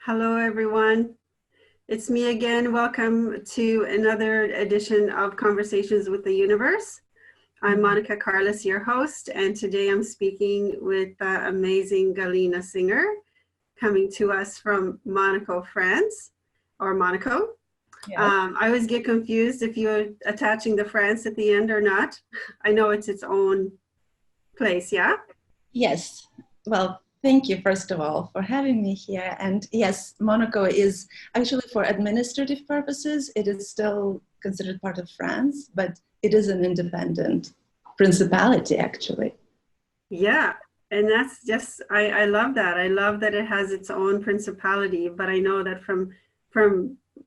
Hello, everyone. It's me again. Welcome to another edition of Conversations with the Universe. I'm Monica Carless, your host, and today I'm speaking with the amazing Galina Singer, coming to us from Monaco, France, or Monaco. Yes. I always get confused if you're attaching the France at the end or not. I know it's its own place, yeah? Yes. Well, thank you, first of all, for having me here. And yes, Monaco is actually, for administrative purposes, it is still considered part of France, but it is an independent principality, actually. Yeah. And that's just, I love that. I love that it has its own principality, but I know that from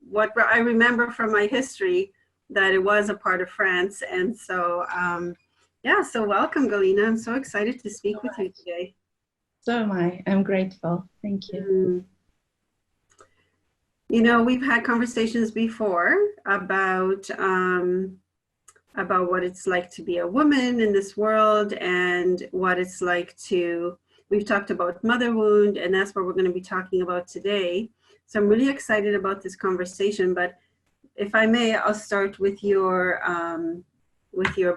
what I remember from my history, that it was a part of France. And so, yeah, so welcome, Galina. I'm so excited to speak with you today. So am I. I'm grateful. Thank you. You know, we've had conversations before about what it's like to be a woman in this world and what it's like to, we've talked about motherhood, and that's what we're going to be talking about today. So I'm really excited about this conversation, but if I may, I'll start with your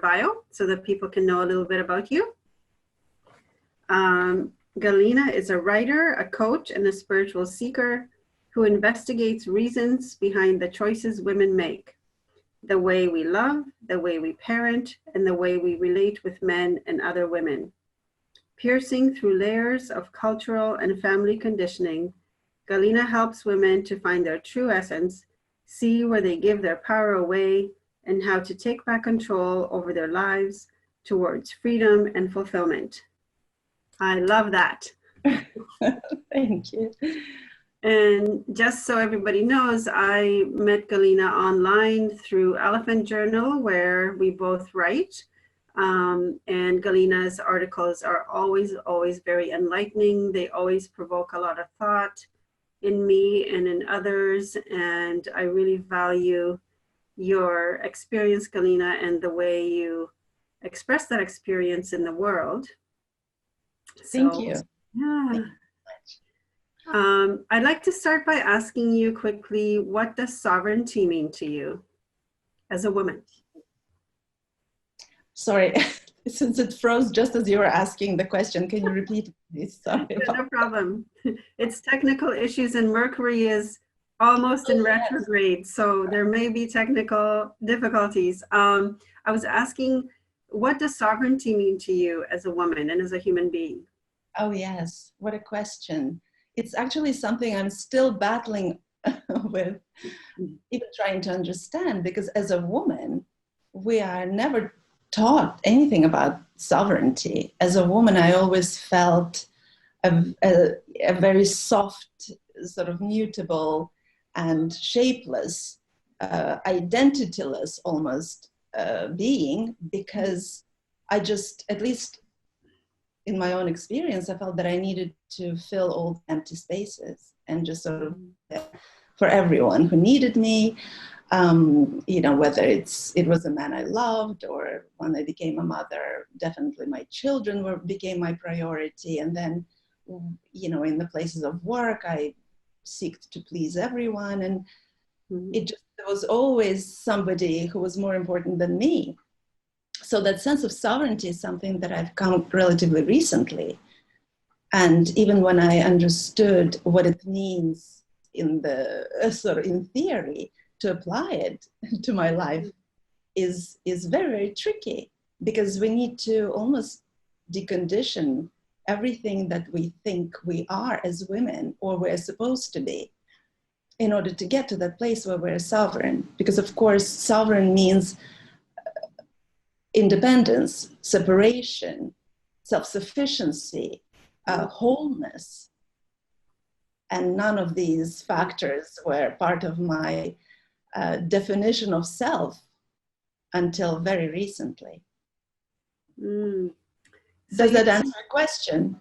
bio so that people can know a little bit about you. Galina is a writer, a coach, and a spiritual seeker who investigates reasons behind the choices women make, the way we love, the way we parent, and the way we relate with men and other women. Piercing through layers of cultural and family conditioning, Galina helps women to find their true essence, see where they give their power away, and how to take back control over their lives towards freedom and fulfillment. I love that. Thank you. And just so everybody knows, I met Galina online through Elephant Journal, where we both write. And Galina's articles are always very enlightening. They always provoke a lot of thought in me and in others. And I really value your experience, Galina, and the way you express that experience in the world. Thank you. Yeah. Thank you. I'd like to start by asking you quickly, what does sovereignty mean to you as a woman? Sorry, since it froze just as you were asking the question, can you repeat this? Sorry. No problem. It's technical issues, and Mercury is almost in retrograde, so there may be technical difficulties. I was asking, what does sovereignty mean to you as a woman and as a human being? Oh, yes. What a question. It's actually something I'm still battling with, even trying to understand, because as a woman, we are never taught anything about sovereignty. As a woman, I always felt a very soft, sort of mutable and shapeless, identityless almost being, because I just, at least in my own experience, I felt that I needed to fill all the empty spaces and just sort of for everyone who needed me, you know, whether it was a man I loved, or when I became a mother, definitely my children became my priority. And then, you know, in the places of work, I seeked to please everyone. And there was always somebody who was more important than me. So that sense of sovereignty is something that I've come relatively recently. And even when I understood what it means in the sort of in theory, to apply it to my life is very, very tricky, because we need to almost decondition everything that we think we are as women, or we're supposed to be, in order to get to that place where we're sovereign. Because of course, sovereign means independence, separation, self-sufficiency, wholeness. And none of these factors were part of my definition of self until very recently. So does that answer your question?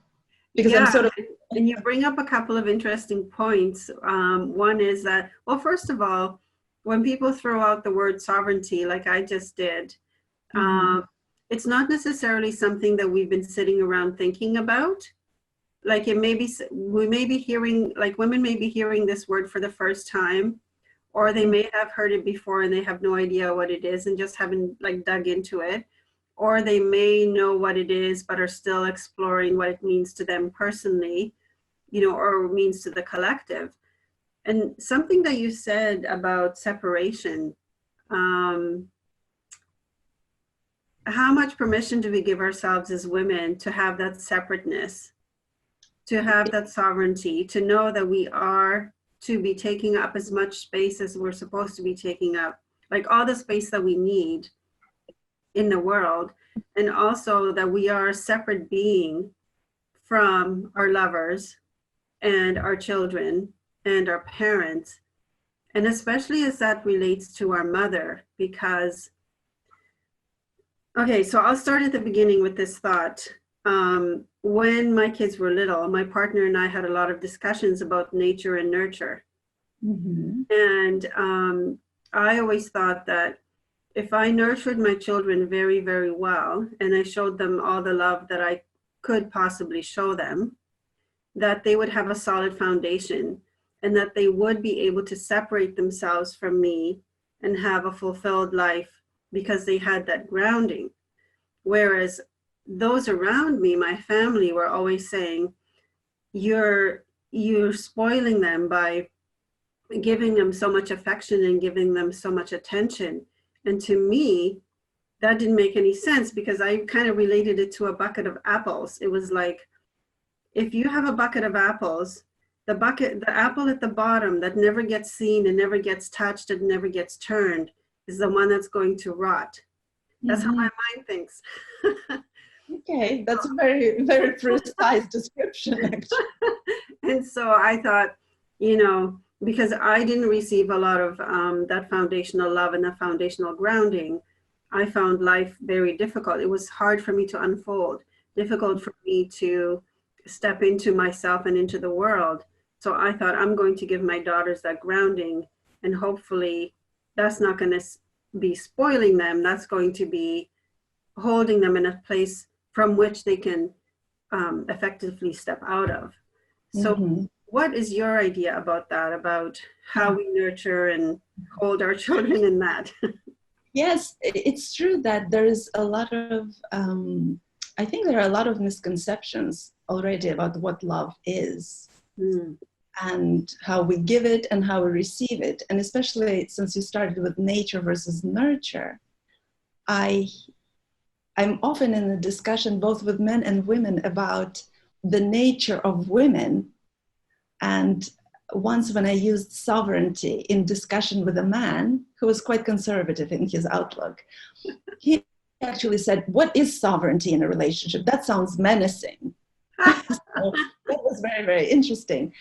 Because yeah, I'm sort of... and you bring up a couple of interesting points. One is that, well, first of all, when people throw out the word sovereignty, like I just did, it's not necessarily something that we've been sitting around thinking about. like it may be, we may be hearing, like women may be hearing this word for the first time, or they may have heard it before and they have no idea what it is and just haven't like dug into it, or they may know what it is but are still exploring what it means to them personally, you know, or means to the collective. And something that you said about separation, how much permission do we give ourselves as women to have that separateness, to have that sovereignty, to know that we are to be taking up as much space as we're supposed to be taking up, like all the space that we need in the world, and also that we are a separate being from our lovers and our children and our parents, and especially as that relates to our mother, because, okay, so I'll start at the beginning with this thought. When my kids were little, my partner and I had a lot of discussions about nature and nurture. Mm-hmm. And I always thought that if I nurtured my children very, very well, and I showed them all the love that I could possibly show them, that they would have a solid foundation and that they would be able to separate themselves from me and have a fulfilled life because they had that grounding. Whereas those around me, my family, were always saying, you're spoiling them by giving them so much affection and giving them so much attention. And to me, that didn't make any sense, because I kind of related it to a bucket of apples. It was like, if you have a bucket of apples, the apple at the bottom that never gets seen and never gets touched and never gets turned is the one that's going to rot. That's how my mind thinks. Okay, that's a very, very precise description, actually. And so I thought, you know, because I didn't receive a lot of that foundational love and that foundational grounding, I found life very difficult. It was hard for me to unfold, difficult for me to step into myself and into the world. So I thought, I'm going to give my daughters that grounding, and hopefully that's not going to be spoiling them. That's going to be holding them in a place from which they can effectively step out of. So what is your idea about that, about how we nurture and hold our children in that? Yes, it's true that there is a lot of, I think there are a lot of misconceptions already about what love is and how we give it and how we receive it. And especially since you started with nature versus nurture, I'm often in a discussion both with men and women about the nature of women. And once when I used sovereignty in discussion with a man who was quite conservative in his outlook, he actually said, what is sovereignty in a relationship? That sounds menacing. So that was very, very interesting.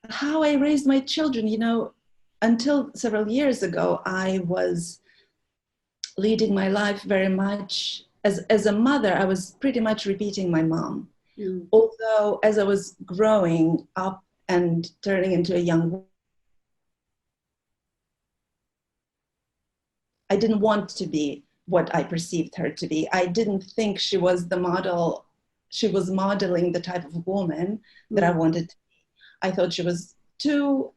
How I raised my children, you know, until several years ago, I was leading my life very much as a mother. I was pretty much repeating my mom. Although as I was growing up and turning into a young woman, I didn't want to be what I perceived her to be. I didn't think she was the model. She was modeling the type of woman that I wanted to be. I thought she was too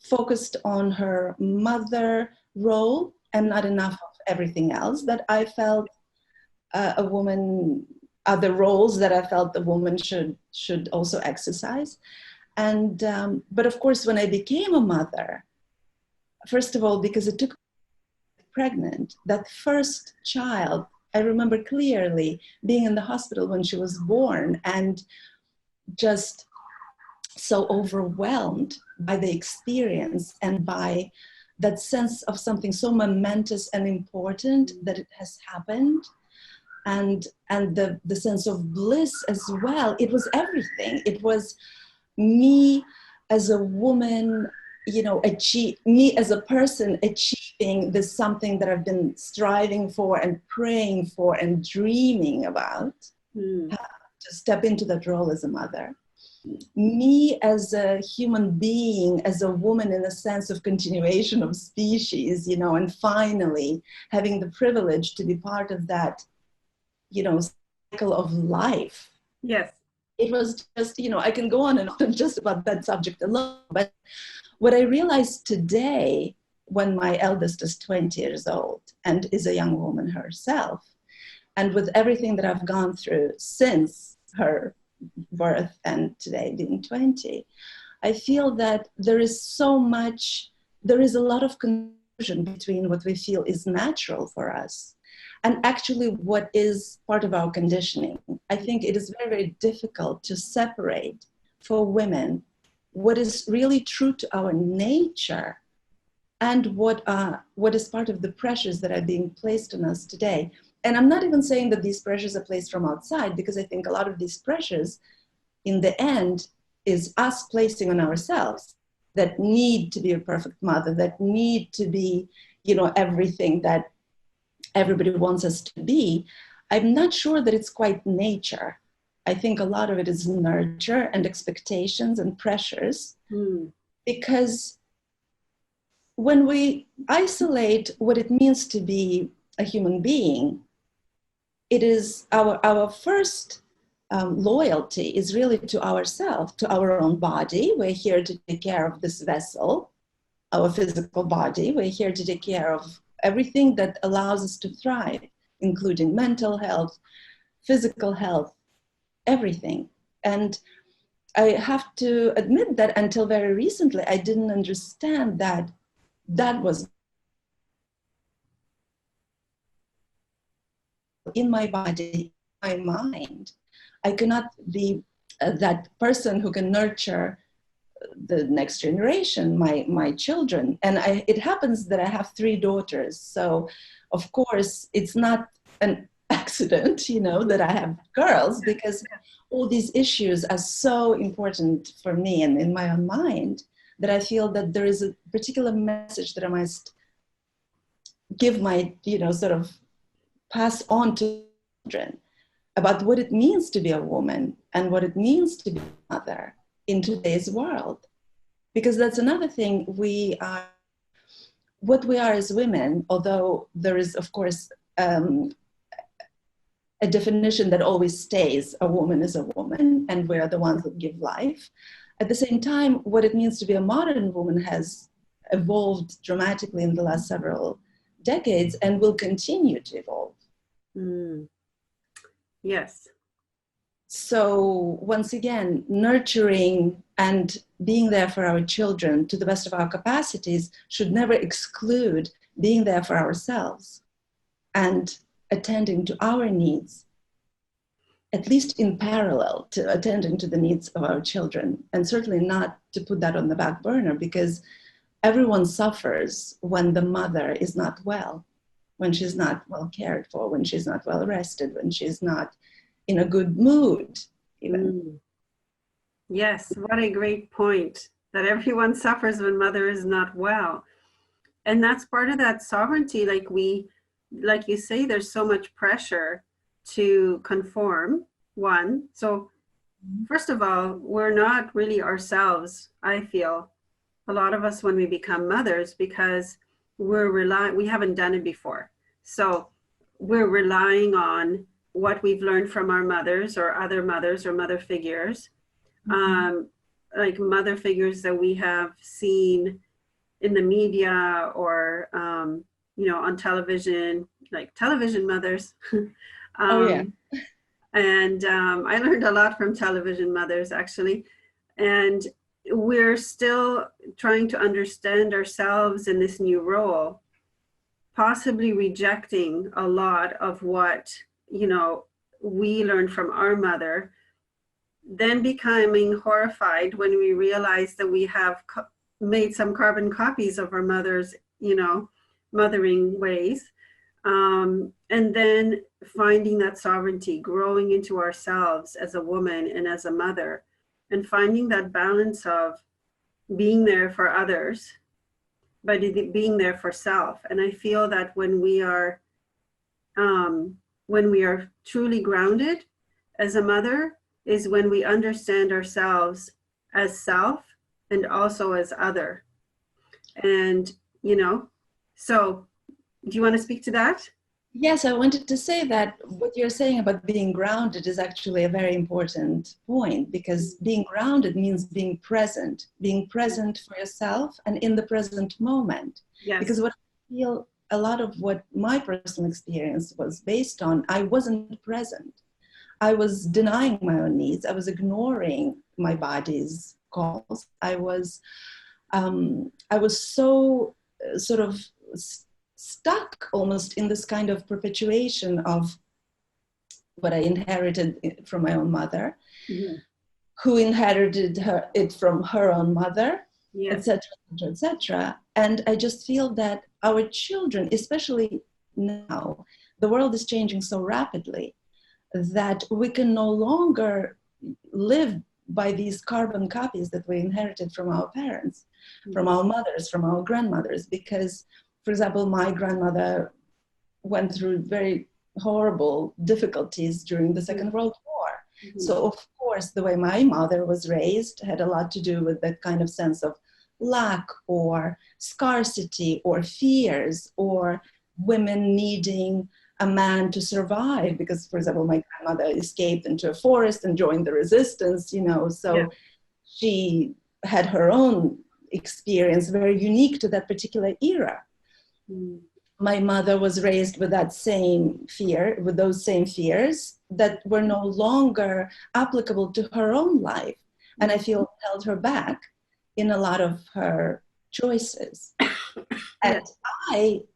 focused on her mother role and not enough of everything else that I felt a woman, other roles that I felt the woman should also exercise. And but of course, when I became a mother, first of all, because it took pregnant, that first child, I remember clearly being in the hospital when she was born and just so overwhelmed by the experience and by that sense of something so momentous and important that it has happened. And the sense of bliss as well. It was everything. It was me as a woman, you know, me as a person achieving this something that I've been striving for and praying for and dreaming about, to step into that role as a mother. Me as a human being, as a woman in a sense of continuation of species, you know, and finally having the privilege to be part of that, you know, cycle of life Yes. It was just, I can go on and on just about that subject alone. But what I realized today, when my eldest is 20 years old and is a young woman herself, and with everything that I've gone through since her birth and today being 20, I feel that there is a lot of confusion between what we feel is natural for us and actually what is part of our conditioning. I think it is very, very difficult to separate for women what is really true to our nature and what is part of the pressures that are being placed on us today. And I'm not even saying that these pressures are placed from outside, because I think a lot of these pressures in the end is us placing on ourselves, that need to be a perfect mother, that need to be, everything that everybody wants us to be. I'm not sure that it's quite nature. I think a lot of it is nurture and expectations and pressures, because when we isolate what it means to be a human being, it is our first loyalty is really to ourselves, to our own body. We're here to take care of this vessel, our physical body. We're here to take care of everything that allows us to thrive, including mental health, physical health, everything. And I have to admit that until very recently, I didn't understand that that was in my body, my mind. I cannot be that person who can nurture the next generation, my children. And it happens that I have 3 daughters. So of course, it's not an accident, that I have girls, because all these issues are so important for me and in my own mind, that I feel that there is a particular message that I must give my, sort of pass on to children about what it means to be a woman and what it means to be a mother in today's world. Because that's another thing, what we are as women, although there is, of course, a definition that always stays, a woman is a woman, and we are the ones that give life. At the same time, what it means to be a modern woman has evolved dramatically in the last several decades and will continue to evolve. Yes. So once again, nurturing and being there for our children to the best of our capacities should never exclude being there for ourselves and attending to our needs, at least in parallel to attending to the needs of our children, and certainly not to put that on the back burner, because everyone suffers when the mother is not well, when she's not well cared for, when she's not well rested, when she's not in a good mood, even. Yes, what a great point, that everyone suffers when mother is not well. And that's part of that sovereignty. Like you say, there's so much pressure to conform, one. So first of all, we're not really ourselves, I feel, a lot of us when we become mothers, because we haven't done it before. So we're relying on what we've learned from our mothers or other mothers or mother figures, like mother figures that we have seen in the media or, on television, like television mothers. And I learned a lot from television mothers, actually. And we're still trying to understand ourselves in this new role, possibly rejecting a lot of what, we learned from our mother, then becoming horrified when we realize that we have made some carbon copies of our mother's, mothering ways. And then finding that sovereignty, growing into ourselves as a woman and as a mother, and finding that balance of being there for others, but being there for self. And I feel that when we are truly grounded as a mother, is when we understand ourselves as self and also as other. And, so do you want to speak to that? Yes, I wanted to say that what you're saying about being grounded is actually a very important point, because being grounded means being present for yourself and in the present moment. Yes. Because what I feel a lot of what my personal experience was based on, I wasn't present. I was denying my own needs. I was ignoring my body's calls. I was so sort of stuck almost in this kind of perpetuation of what I inherited from my own mother, Mhm. who inherited it from her own mother, Yes. etc., etc., etc. And I just feel that our children, especially now, the world is changing so rapidly that we can no longer live by these carbon copies that we inherited from our parents, from our mothers, from our grandmothers. Because, for example, my grandmother went through very horrible difficulties during the Second World War. Mhm. So, of course, the way my mother was raised had a lot to do with that kind of sense of lack or scarcity or fears or women needing a man to survive, because, for example, my grandmother escaped into a forest and joined the resistance, so Yeah. she had her own experience very unique to that particular era. Mm. My mother was raised with that same fear, with those same fears that were no longer applicable to her own life. And I feel held her back in a lot of her choices. And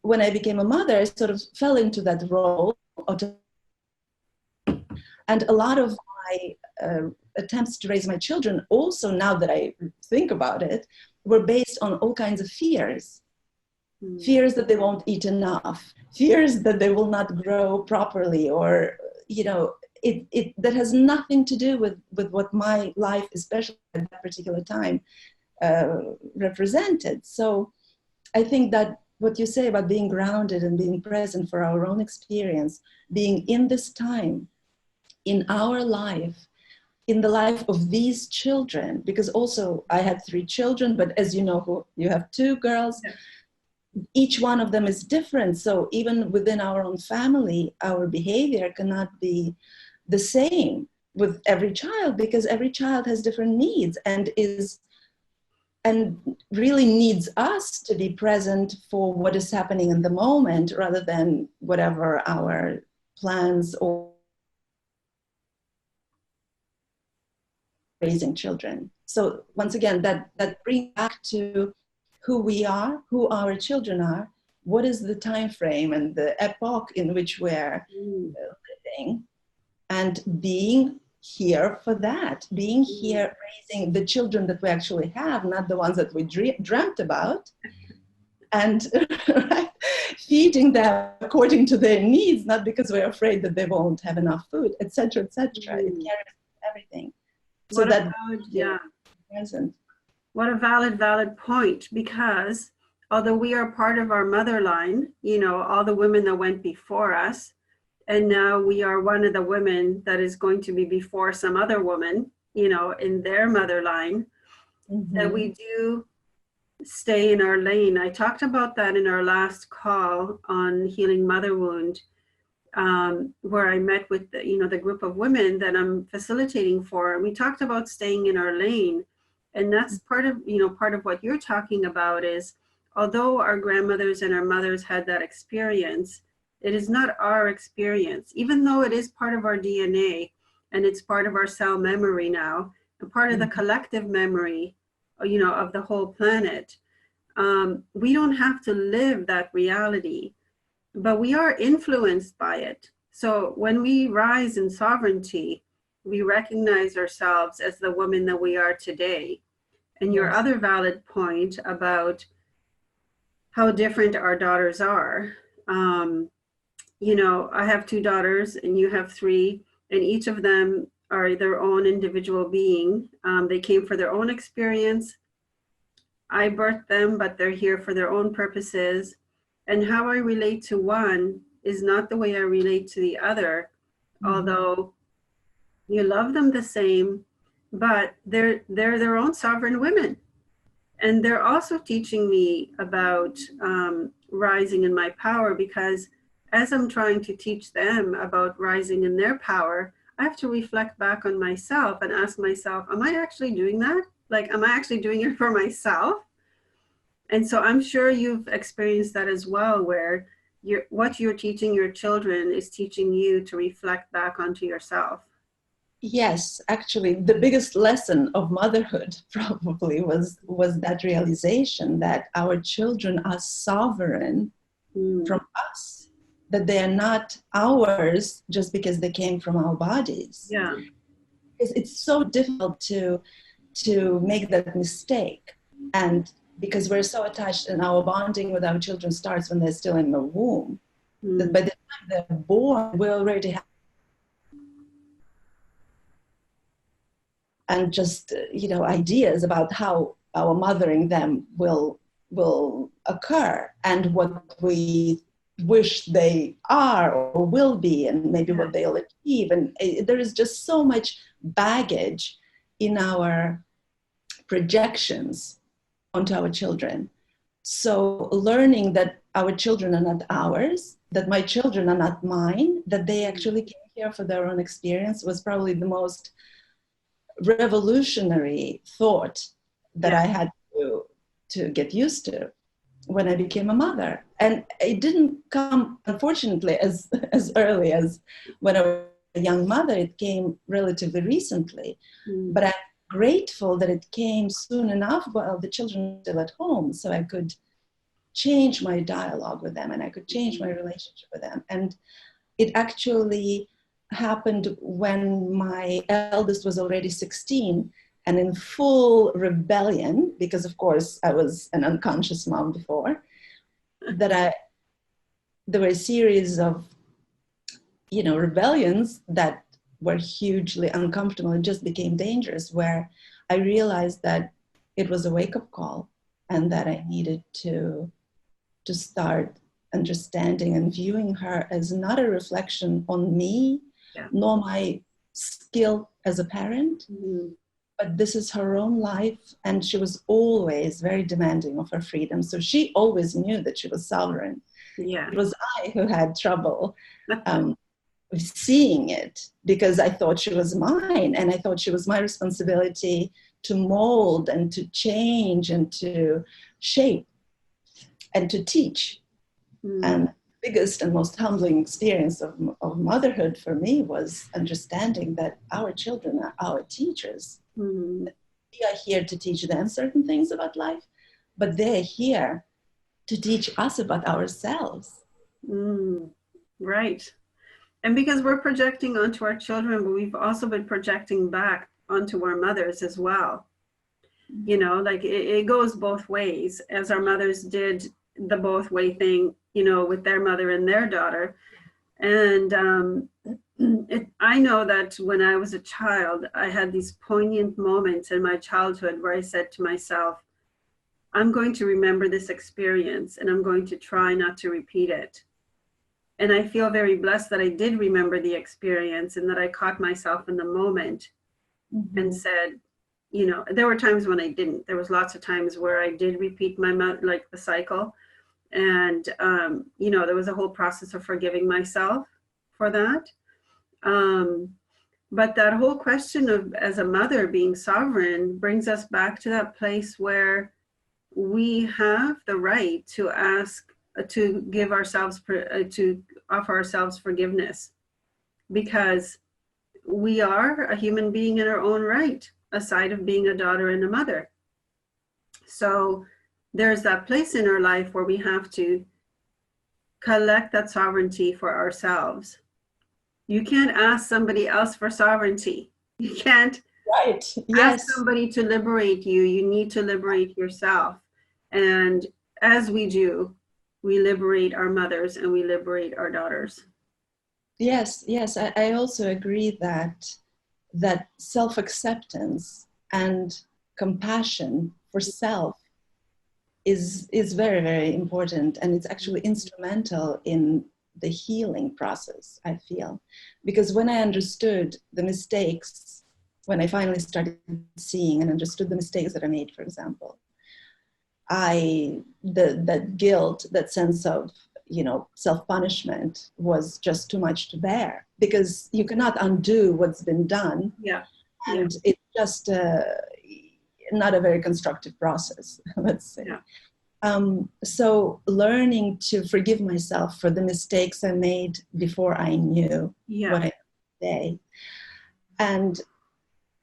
when I became a mother, I sort of fell into that role. And a lot of my attempts to raise my children, also now that I think about it, were based on all kinds of fears. Fears that they won't eat enough, fears that they will not grow properly, or, that has nothing to do with what my life, especially at that particular time, represented. So I think that what you say about being grounded and being present for our own experience, being in this time, in our life, in the life of these children, because also I had 3 children, but as you know, you have 2 girls. Yeah. Each one of them is different. So even within our own family, our behavior cannot be the same with every child, because every child has different needs and really needs us to be present for what is happening in the moment, rather than whatever our plans or raising children. So once again, that brings back to who we are, who our children are, what is the time frame and the epoch in which we're living, and being here for that, being here raising the children that we actually have, not the ones that we dreamt about, and right, feeding them according to their needs, not because we're afraid that they won't have enough food, etc., etc. It carries everything. So that present. What a valid point, because although we are part of our mother line, all the women that went before us, and now we are one of the women that is going to be before some other woman, in their mother line, that we do stay in our lane. I talked about that in our last call on healing mother wound, where I met with the group of women that I'm facilitating for, and we talked about staying in our lane. And that's part of what you're talking about is, although our grandmothers and our mothers had that experience, it is not our experience, even though it is part of our DNA and it's part of our cell memory now, and part of the collective memory, of the whole planet. We don't have to live that reality, but we are influenced by it. So when we rise in sovereignty, we recognize ourselves as the woman that we are today. And your other valid point about how different our daughters are. I have 2 daughters and you have 3, and each of them are their own individual being. They came for their own experience. I birthed them, but they're here for their own purposes. And how I relate to one is not the way I relate to the other, although you love them the same, but they're their own sovereign women. And they're also teaching me about rising in my power, because as I'm trying to teach them about rising in their power, I have to reflect back on myself and ask myself, am I actually doing that? Like, am I actually doing it for myself? And so I'm sure you've experienced that as well, where what you're teaching your children is teaching you to reflect back onto yourself. Yes, actually, the biggest lesson of motherhood probably was that realization that our children are sovereign from us, that they are not ours just because they came from our bodies. Yeah. It's so difficult to make that mistake, and because we're so attached, and our bonding with our children starts when they're still in the womb, that by the time they're born, we already have, and just ideas about how our mothering them will occur, and what we wish they are or will be, and maybe what they'll achieve. And there is just so much baggage in our projections onto our children. So learning that our children are not ours, that my children are not mine, that they actually came here for their own experience, was probably the most revolutionary thought that I had to get used to when I became a mother. And it didn't come, unfortunately, as early as when I was a young mother. It came relatively recently. But I'm grateful that it came soon enough while the children were still at home, so I could change my dialogue with them, and I could change my relationship with them. And it actually happened when my eldest was already 16 and in full rebellion, because of course I was an unconscious mom before, there were a series of rebellions that were hugely uncomfortable and just became dangerous, where I realized that it was a wake-up call, and that I needed to start understanding and viewing her as not a reflection on me, nor my skill as a parent, but this is her own life, and she was always very demanding of her freedom. So she always knew that she was sovereign. It was I who had trouble seeing it, because I thought she was mine, and I thought she was my responsibility to mold and to change and to shape and to teach. And the biggest and most humbling experience of motherhood for me was understanding that our children are our teachers. We are here to teach them certain things about life, but they're here to teach us about ourselves. Right. And because we're projecting onto our children, but we've also been projecting back onto our mothers as well. Like it goes both ways, as our mothers did the both way thing, with their mother and their daughter. And I know that when I was a child, I had these poignant moments in my childhood where I said to myself, I'm going to remember this experience, and I'm going to try not to repeat it. And I feel very blessed that I did remember the experience, and that I caught myself in the moment and said, there were times when I didn't. There was lots of times where I did repeat the cycle. And, there was a whole process of forgiving myself for that. But that whole question of, as a mother, being sovereign brings us back to that place where we have the right to ask, to give ourselves, to offer ourselves forgiveness, because we are a human being in our own right, aside of being a daughter and a mother. So there's that place in our life where we have to collect that sovereignty for ourselves. You can't ask somebody else for sovereignty. You can't ask somebody to liberate you. You need to liberate yourself. And as we do, we liberate our mothers and we liberate our daughters. Yes, I also agree that self-acceptance and compassion for self is very, very important, and it's actually instrumental in the healing process, I feel. Because when I understood the mistakes, when I finally started seeing and understood the mistakes that I made, for example, that guilt, that sense of self-punishment was just too much to bear, because you cannot undo what's been done. Yeah. And it's just not a very constructive process, let's say. Yeah. So learning to forgive myself for the mistakes I made before I knew what I say, and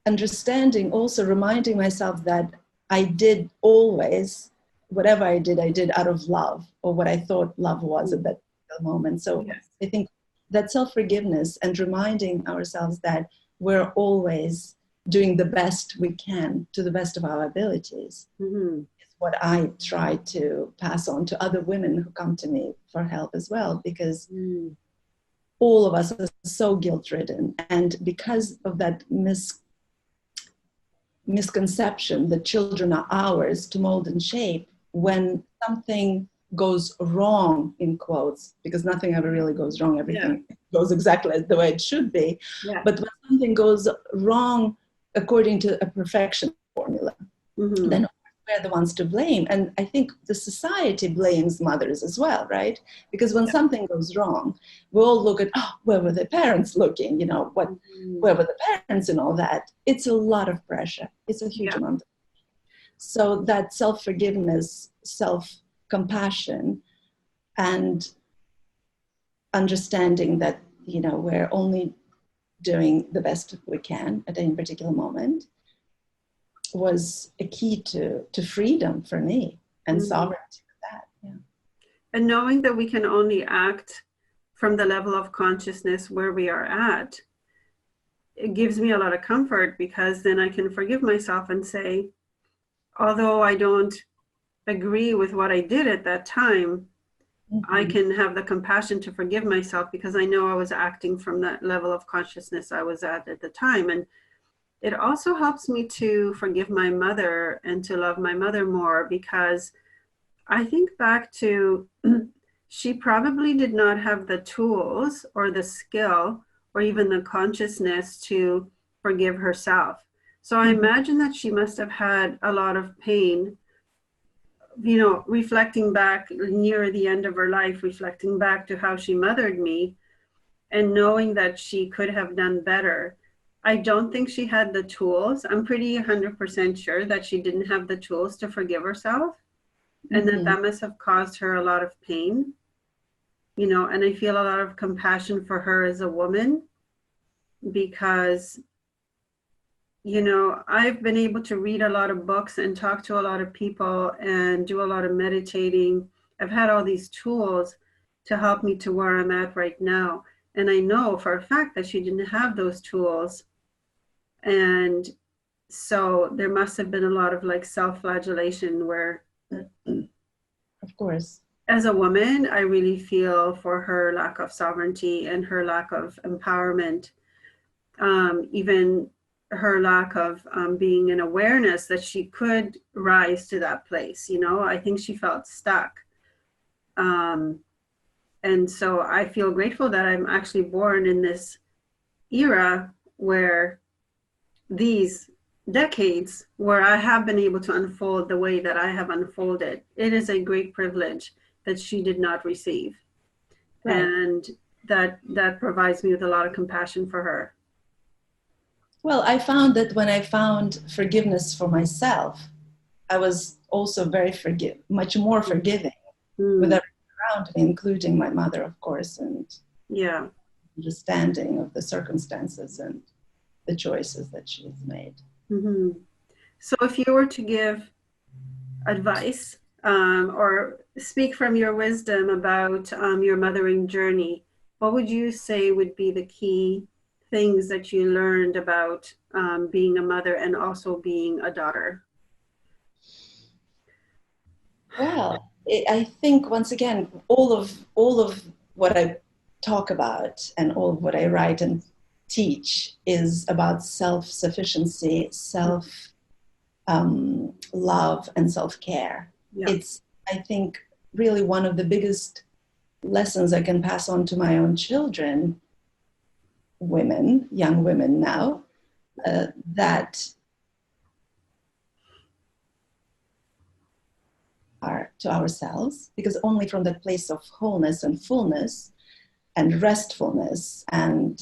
understanding, also reminding myself that I did always, whatever I did out of love, or what I thought love was at that moment. So I think that self-forgiveness and reminding ourselves that we're always doing the best we can to the best of our abilities is what I try to pass on to other women who come to me for help as well, because all of us are so guilt-ridden, and because of that misconception that children are ours to mold and shape, when something goes wrong, in quotes, because nothing ever really goes wrong, everything goes exactly the way it should be, but when something goes wrong according to a perfection formula, then we're the ones to blame. And I think the society blames mothers as well, right? Because when something goes wrong, we all look at, where were the parents looking? Where were the parents and all that? It's a lot of pressure. It's a huge amount. So that self-forgiveness, self-compassion, and understanding that, we're only doing the best we can at any particular moment, was a key to freedom for me and sovereignty for that. Yeah. And knowing that we can only act from the level of consciousness where we are at, it gives me a lot of comfort, because then I can forgive myself and say, although I don't agree with what I did at that time, I can have the compassion to forgive myself, because I know I was acting from that level of consciousness I was at the time. And it also helps me to forgive my mother and to love my mother more, because I think back to, she probably did not have the tools or the skill or even the consciousness to forgive herself. So I imagine that she must have had a lot of pain, reflecting back near the end of her life, reflecting back to how she mothered me and knowing that she could have done better. I don't think she had the tools. I'm pretty 100% sure that she didn't have the tools to forgive herself, and that must have caused her a lot of pain, and I feel a lot of compassion for her as a woman, because, I've been able to read a lot of books and talk to a lot of people and do a lot of meditating. I've had all these tools to help me to where I'm at right now. And I know for a fact that she didn't have those tools. And so there must have been a lot of self-flagellation where, of course, as a woman, I really feel for her lack of sovereignty and her lack of empowerment, even her lack of being an awareness that she could rise to that place. I think she felt stuck. And so I feel grateful that I'm actually born in this era where these decades where I have been able to unfold the way that I have unfolded. It is a great privilege that she did not receive. Right. And that provides me with a lot of compassion for her. Well, I found that when I found forgiveness for myself, I was also much more forgiving with everyone around me, including my mother, of course, and understanding of the circumstances and the choices that she's made. So if you were to give advice or speak from your wisdom about your mothering journey, what would you say would be the key things that you learned about being a mother and also being a daughter? Well, I think, once again, all of what I talk about and all of what I write and teach is about self-sufficiency, self-love, and self-care. It's, I think, really one of the biggest lessons I can pass on to my own children, young women now, that are to ourselves, because only from that place of wholeness and fullness and restfulness and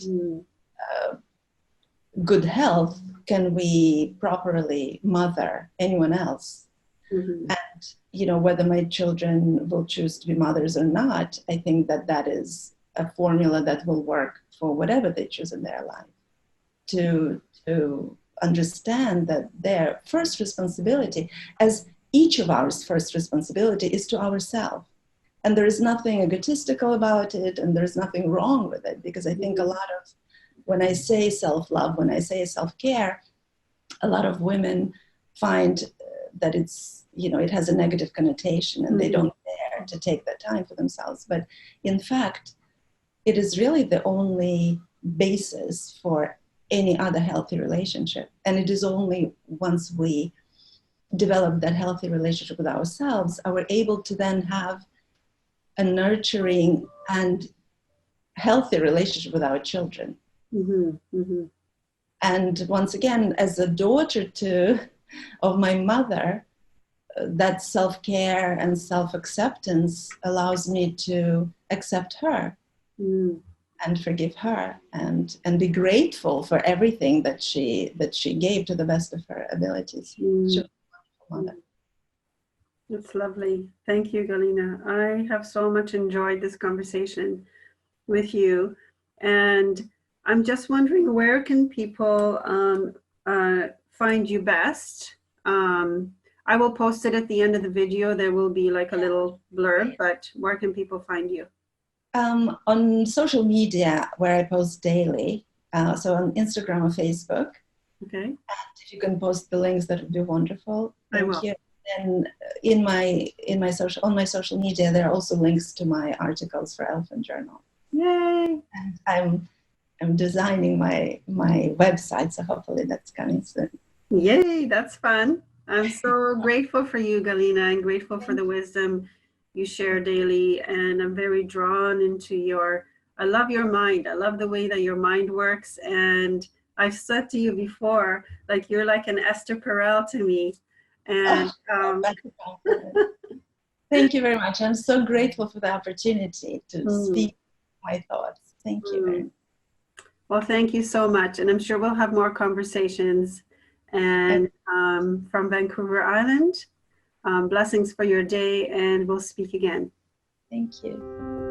good health can we properly mother anyone else. And, you know, whether my children will choose to be mothers or not, I think that that is a formula that will work for whatever they choose in their life. To understand that their first responsibility, as each of our first responsibility, is to ourselves. And there is nothing egotistical about it, and there's nothing wrong with it, because I think a lot of, when I say self-love, when I say self-care, a lot of women find that it's, you know, it has a negative connotation, and they don't dare to take that time for themselves. But in fact, it is really the only basis for any other healthy relationship. And it is only once we develop that healthy relationship with ourselves are we able to then have a nurturing and healthy relationship with our children. And once again, as a daughter of my mother, that self-care and self-acceptance allows me to accept her and forgive her and be grateful for everything that she gave to the best of her abilities. She was a wonderful mother. That's lovely. Thank you, Galina. I have so much enjoyed this conversation with you. And I'm just wondering, where can people find you best? I will post it at the end of the video. There will be like a little blurb, but where can people find you? On social media, where I post daily. So on Instagram or Facebook. Okay. And if you can post the links, that would be wonderful. Thank you. And on my social media, there are also links to my articles for Elephant Journal. Yay! And I'm designing my website, so hopefully that's coming soon. Yay, that's fun. I'm so grateful for you, Galina, and grateful for the wisdom you share daily. And I'm very drawn into I love your mind. I love the way that your mind works. And I've said to you before, like, you're like an Esther Perel to me. And thank you very much. I'm so grateful for the opportunity to speak my thoughts. Thank you very much. Well, thank you so much. And I'm sure we'll have more conversations. And from Vancouver Island, blessings for your day, and we'll speak again. Thank you.